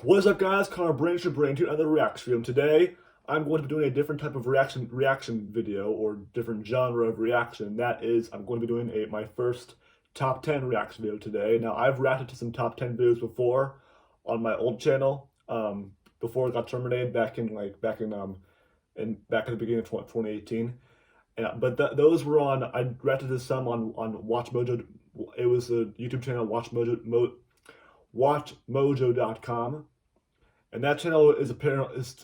What is up, guys? Connor Branch to bring to another reaction video. Today, I'm going to be doing a different type of reaction video, or different genre of reaction. That is, I'm going to be doing my first top 10 reaction video today. Now, I've reacted to some top 10 videos before on my old channel, before it got terminated back at the beginning of 2018. But those were on. I reacted to some on WatchMojo. It was a YouTube channel, WatchMojo.com, and that channel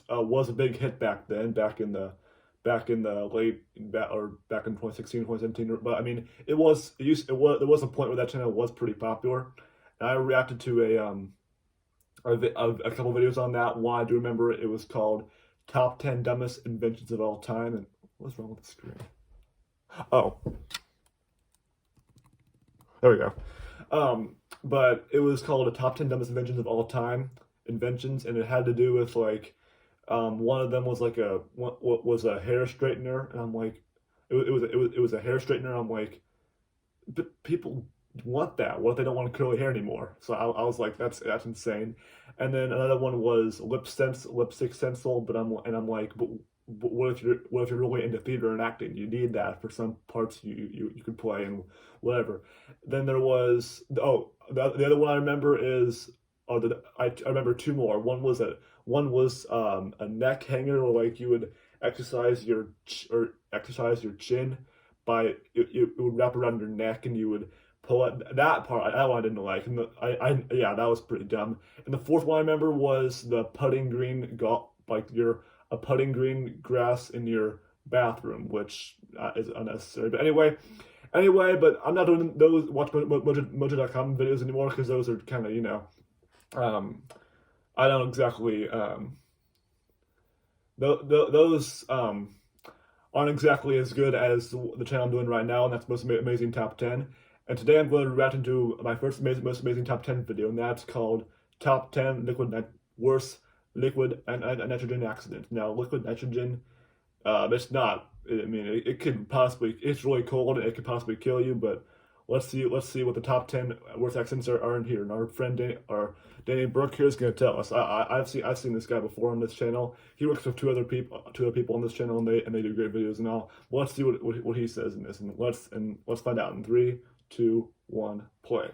was a big hit back then, back in 2016, 2017. But I mean, there was a point where that channel was pretty popular, and I reacted to a couple videos on that. One I do remember, it was called Top 10 Dumbest Inventions of All Time. And what's wrong with the screen? Oh, there we go. But it was called a top 10 dumbest inventions of all time inventions, and it had to do with one of them was was a hair straightener, and I'm like, it was a hair straightener. I'm like, but people want that. What if they don't want curly hair anymore? So I was like, that's insane. And then another one was lipstick stencil, but I'm like, but what if you're really into theater and acting? You need that for some parts you could play and whatever. Then there was the other one I remember is I remember two more. One was a neck hanger, where you would exercise your chin by it would wrap around your neck, and you would pull it. That part, that one I didn't like. And yeah, that was pretty dumb. And the fourth one I remember was the putting green a putting green grass in your bathroom, which is unnecessary. But anyway, but I'm not doing those WatchMojo.com videos anymore, because those are kind of, I don't exactly, those aren't exactly as good as the channel I'm doing right now, and that's Most Amazing Top 10. And today I'm going to react into my first most amazing top 10 video, and that's called Top 10 Worst Liquid and Nitrogen Accidents. Now, liquid nitrogen, it's not. I mean, it could possibly. It's really cold, and it could possibly kill you. But let's see what the top 10 worst accidents are in here. And our friend Danny Burke here is going to tell us. I've seen this guy before on this channel. He works with two other people on this channel, and they do great videos and all. Well, let's see what he says in this, and let's find out in 3, 2, 1, play.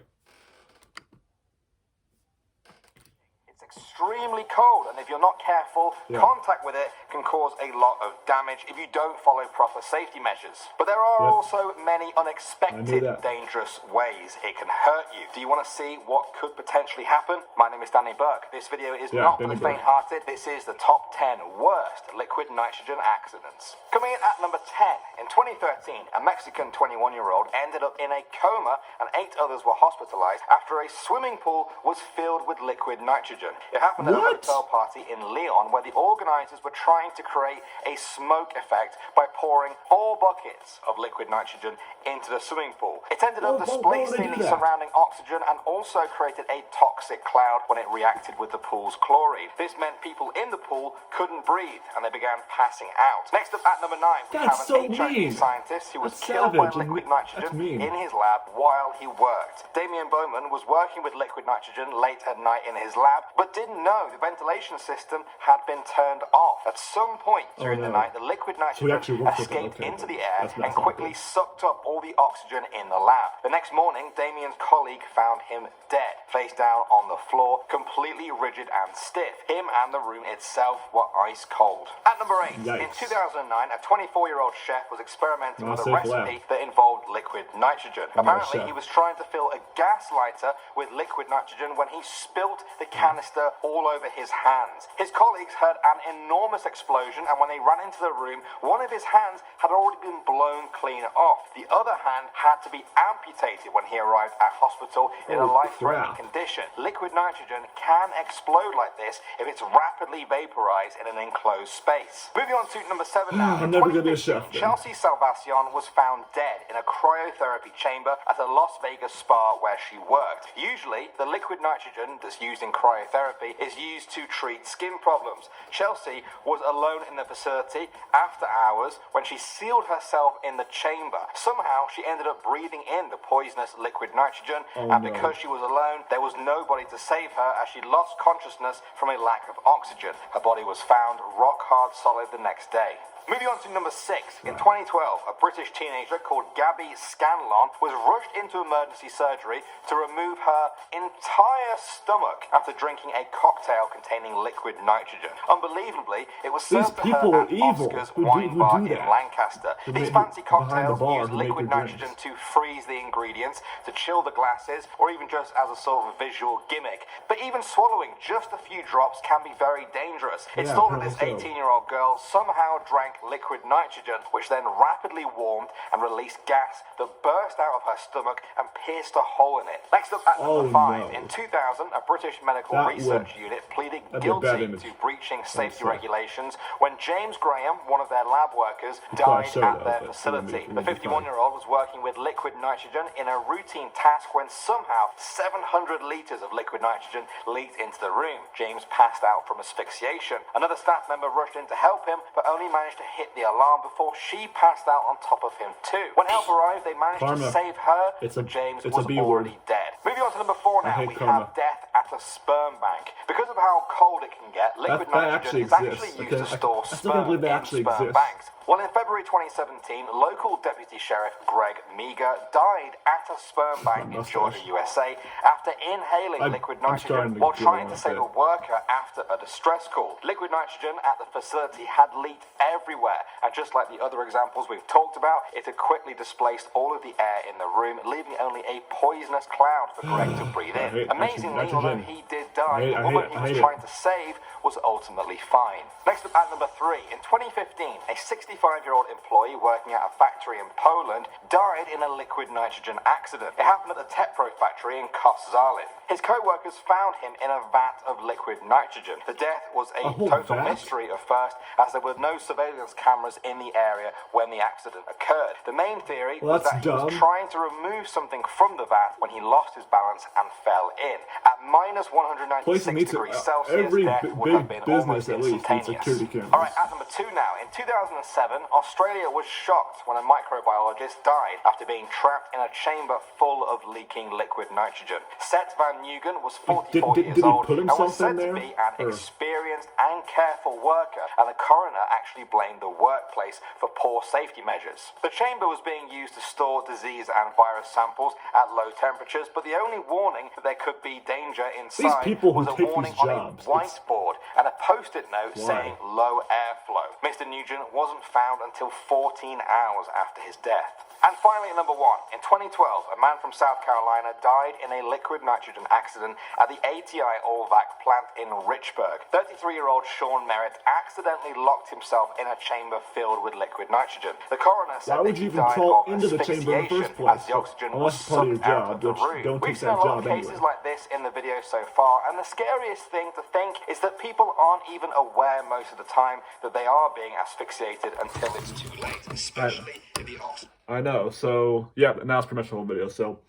Extremely cold, and if you're not careful, contact with it can cause a lot of damage if you don't follow proper safety measures. But there are also many unexpected, dangerous ways it can hurt you. Do you want to see what could potentially happen? My name is Danny Burke. This video is not for the faint-hearted. This is the top 10 worst liquid nitrogen accidents. Coming in at number 10, in 2013, a Mexican 21-year-old ended up in a coma, and 8 others were hospitalized after a swimming pool was filled with liquid nitrogen. It happened at a hotel party in Leon, where the organizers were trying to create a smoke effect by pouring 4 buckets of liquid nitrogen into the swimming pool. It ended up displacing the surrounding oxygen and also created a toxic cloud when it reacted with the pool's chlorine. This meant people in the pool couldn't breathe, and they began passing out. Next up at number 9, we have an HIV scientist who was killed by liquid nitrogen in his lab while he worked. Damien Bowman was working with liquid nitrogen late at night in his lab, but didn't know the ventilation system had been turned off. At some point during the night, the liquid nitrogen escaped into the air and quickly sucked up all the oxygen in the lab. The next morning, Damien's colleague found him dead, face down on the floor, completely rigid and stiff. Him and the room itself were ice cold. At number 8, in 2009, a 24-year-old chef was experimenting with a recipe that involved liquid nitrogen. Apparently, he was trying to fill a gas lighter with liquid nitrogen when he spilt the canister all over his hands. His colleagues heard an enormous explosion, and when they ran into the room, one of his hands had already been blown clean off. The other hand had to be amputated when he arrived at hospital in a life-threatening condition. Liquid nitrogen can explode like this if it's rapidly vaporized in an enclosed space. Moving on to number 7 now. I'm never gonna be a chef. Chelsea Salvacion was found dead in a cryotherapy chamber at a Las Vegas spa where she worked. Usually, the liquid nitrogen that's used in cryotherapy is used to treat skin problems. Chelsea was alone in the facility after hours when she sealed herself in the chamber. Somehow, she ended up breathing in the poisonous liquid nitrogen, and because she was alone, there was nobody to save her as she lost consciousness from a lack of oxygen. Her body was found rock hard solid the next day. Moving on to number 6. In 2012, a British teenager called Gabby Scanlon was rushed into emergency surgery to remove her entire stomach after drinking a cocktail containing liquid nitrogen. Unbelievably, it was served to her at Oscar's wine bar in Lancaster. These fancy cocktails use liquid nitrogen to freeze the ingredients, to chill the glasses, or even just as a sort of visual gimmick. But even swallowing just a few drops can be very dangerous. It's thought that this 18-year-old girl somehow drank liquid nitrogen, which then rapidly warmed and released gas that burst out of her stomach and pierced a hole in it. Next up at number 5. In 2000, a British medical research unit pleaded guilty to breaching safety regulations when James Graham, one of their lab workers, died at their facility. The 51-year-old was working with liquid nitrogen in a routine task when somehow 700 litres of liquid nitrogen leaked into the room. James passed out from asphyxiation. Another staff member rushed in to help him, but only managed to hit the alarm before she passed out on top of him too. When help arrived, they managed to save her, but James was already dead. Moving on to number 4 now, we have death at a sperm bank. Because of how cold it can get, liquid nitrogen is actually used to store sperm in sperm banks. Well, in February 2017, local Deputy Sheriff Greg Meager died at a sperm bank in Georgia, USA, after inhaling liquid nitrogen while trying to save a worker after a distress call. Liquid nitrogen at the facility had leaked everywhere, and just like the other examples we've talked about, it had quickly displaced all of the air in the room, leaving only a poisonous cloud for Greg to breathe in. Amazingly, although he did die, the woman he was trying to save was ultimately fine. Next up at number 3. In 2015, a 65-year-old employee working at a factory in Poland died in a liquid nitrogen accident. It happened at the Tepro factory in Koszalin. His co-workers found him in a vat of liquid nitrogen. The death was a total mystery at first, as there were no surveillance cameras in the area when the accident occurred. The main theory was that he was trying to remove something from the vat when he lost his balance and fell in. At minus 196 degrees Celsius, death would have been almost instantaneous. Alright, at number 2 now. In 2007, Australia was shocked when a microbiologist died after being trapped in a chamber full of leaking liquid nitrogen. Seth Van Nugen was 44 years old and was said to be an experienced and careful worker, and the coroner actually blamed the workplace for poor safety measures. The chamber was being used to store disease and virus samples at low temperatures, but the only warning that there could be danger inside was a warning on a whiteboard and a post-it note saying low airflow. Mr. Nugent wasn't found until 14 hours after his death. And finally, number 1. In 2012, a man from South Carolina died in a liquid nitrogen accident at the ATI Allvac plant in Richburg. 33-year-old Sean Merritt accidentally locked himself in a chamber filled with liquid nitrogen. The coroner said that he died of asphyxiation as the oxygen was sucked out of the room. We've seen a lot of cases like this in the video so far, and the scariest thing to think is that people aren't even aware most of the time that they are being asphyxiated until it's too late, especially if the oxygen... I know, so, yeah, now it's pretty much the whole video, so,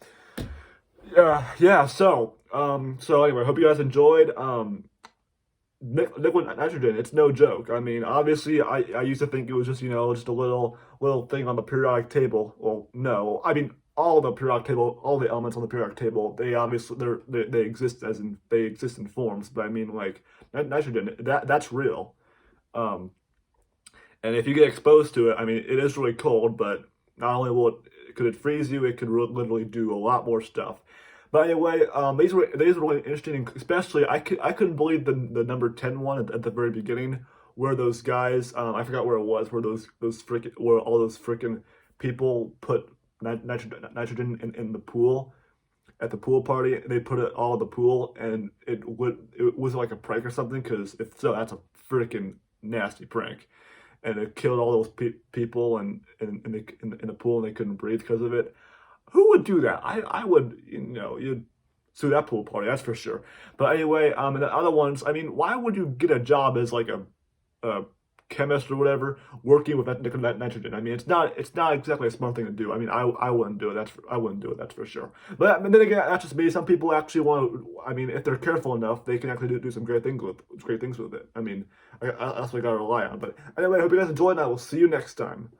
so anyway, hope you guys enjoyed, liquid nitrogen, it's no joke. I mean, obviously, I used to think it was just, just a little thing on the periodic table. Well, no, I mean, all the periodic table, all the elements on the periodic table, they obviously, they exist they exist in forms, but I mean, like, nitrogen, that's real, and if you get exposed to it, I mean, it is really cold, but not only could it freeze you, it could literally do a lot more stuff. But anyway, these were really interesting, especially I couldn't believe the number 10 one at the very beginning, where those guys, I forgot where it was, where where all those freaking people put nitrogen in the pool at the pool party. They put it all in the pool, and it was like a prank or something. Because if so, that's a freaking nasty prank. And it killed all those people in the pool, and they couldn't breathe because of it. Who would do that? I would, you'd sue that pool party, that's for sure. But anyway, and the other ones, I mean, why would you get a job as like a chemist or whatever working with nitrogen. I mean, it's not exactly a smart thing to do. I mean, I wouldn't do it. I wouldn't do it. That's for sure. But then again, that's just me. Some people actually want to. I mean, if they're careful enough, they can actually do some great things with it. I mean, that's what I gotta rely on. But anyway, I hope you guys enjoyed, and I will see you next time.